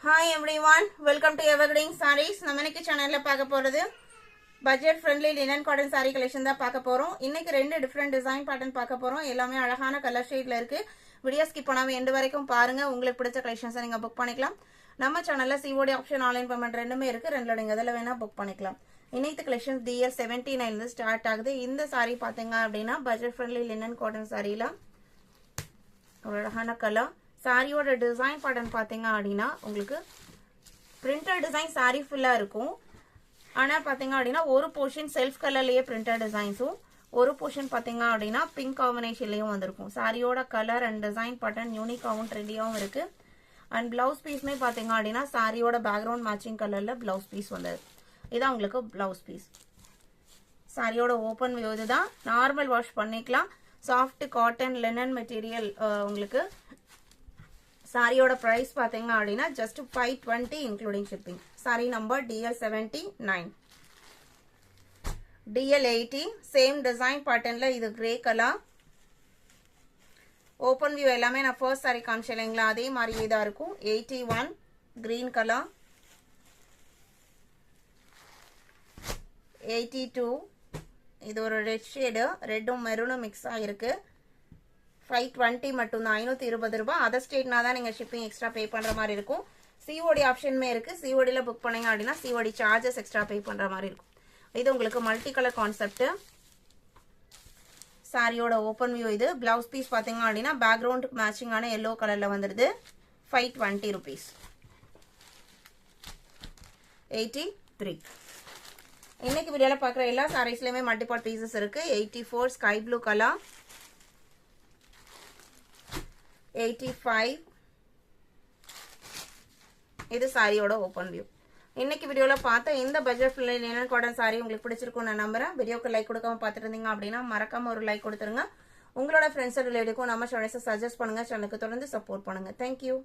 Hi everyone, welcome to Evergreen Sarees. நம்ம இன்னைக்கு சேனல்ல பார்க்க போறது budget friendly linen cotton saree collection தான் பார்க்க போறோம். இன்னைக்கு ரெண்டு டிஃபரண்ட் டிசைன் பேட்டர்ன் பார்க்க போறோம். எல்லாமே அழகான கலர் ஷேட்ல இருக்கு. வீடியோ ஸ்கிப் பண்ணாம எண்ட் வரைக்கும் பாருங்க. உங்களுக்கு பிடிச்ச கலெக்ஷன்ஸை நீங்க புக் பண்ணிக்கலாம். நம்ம சேனல்ல COD ஆப்ஷன் ஆன்லைன் பேமெண்ட் ரெண்டுமே இருக்கு. ரெண்டுல நீங்க எதுல வேணா புக் பண்ணிக்கலாம். இன்னைக்கு கலெக்ஷன்ஸ் DL79 ல இருந்து ஸ்டார்ட் ஆகுது. இந்த saree பாத்தீங்க அப்படினா பட்ஜெட் ஃப்ரெண்ட்லி லினன் காட்டன் sareeல ஒரு அழகான கலர் சாரியோட டிசைன் பேட்டர்ன் பாத்தீங்க அப்படினா உங்களுக்கு பிரிண்டட் டிசைன் சாரி ஃபுல்லா இருக்கும். ஆனா பாத்தீங்க அப்படினா ஒரு போர்ஷன் செல்ஃப் கலர்லயே பிரிண்டட் டிசைன்ஸும் ஒரு போர்ஷன் பாத்தீங்க அப்படினா பிங்க் காம்பினேஷன்லயும் வந்திருக்கும். சாரியோட கலர் அண்ட் டிசைன் பேட்டர்ன் யூனிக்காவும் ட்ரெண்டியாவும் இருக்கு. அண்ட் பிளவுஸ் பீஸ்மே பாத்தீங்க அப்படினா சாரியோட பேக்ரவுண்ட் மேட்சிங் கலர்ல பிளவுஸ் பீஸ் வந்தது. இதான் உங்களுக்கு பிளவுஸ் பீஸ். சாரியோட ஓபன் வியூ இதுதான். நார்மல் வாஷ் பண்ணிக்கலாம். சாஃப்ட் காட்டன் லினன் மெட்டீரியல் உங்களுக்கு சாரியோட பிரைஸ் பாத்தீங்க அப்படினா just 520 including shipping. சாரி நம்பர் DL79. DL80 சேம் டிசைன் பேட்டர்ன்ல இது கிரே கலர். ஓபன் வியூ எல்லாமே நான் ஃபர்ஸ்ட் சாரி காமிச்சேன்ங்களா அதே மாதிரியே தான் இருக்கும். 81 கிரீன் கலர். 82 இது ஒரு ரெட் ஷேடு, ரெட்டும் மெரூனும் மிக்ஸ் ஆயிருக்கு. 520 மட்டும் தான், 520 ரூபாய். அதர் ஸ்டேட்னா தான் நீங்க ஷிப்பிங் எக்ஸ்ட்ரா பே பண்ற மாதிரி இருக்கும். COD ஆப்ஷனுமே இருக்கு. CODல புக் பண்ணீங்க அப்படின்னா COD சார்ஜஸ் எக்ஸ்ட்ரா பே பண்ற மாதிரி இருக்கும். இது உங்களுக்கு மல்டி கலர் கான்செப்ட். சாரியோட ஓபன் வியூ இது. பிளவுஸ் பீஸ் பாத்தீங்க அப்படின்னா பேக்ரவுண்ட் மேட்சிங்கான எல்லோ கலர்ல வந்துருது. 520 rupees. 83. இன்னைக்கு வீடியோல பாக்குற எல்லா சாரீஸ்லயுமே மல்டிபிள் பீசஸ் இருக்கு. 84 ஸ்கை ப்ளூ கலர். 85 இது சாரியோட ஓபன் வியூ. இன்னைக்கு வீடியோல பார்த்த இந்த budget friendly linen cotton sorry உங்களுக்கு பிடிச்சிருக்கும் நான் நம்புறேன். வீடியோக்கு லைக் கொடுக்காம பார்த்துட்டு இருந்தீங்க அப்படின்னா மறக்காம ஒரு லைக் கொடுத்துருங்க. உங்களோட ஃப்ரெண்ட்ஸ் ரிலேட்டிவ்க்கும் நம்ம சேனலை சஜஸ்ட் பண்ணுங்க. சேனலுக்கு தொடர்ந்து சப்போர்ட் பண்ணுங்க. தேங்க்யூ.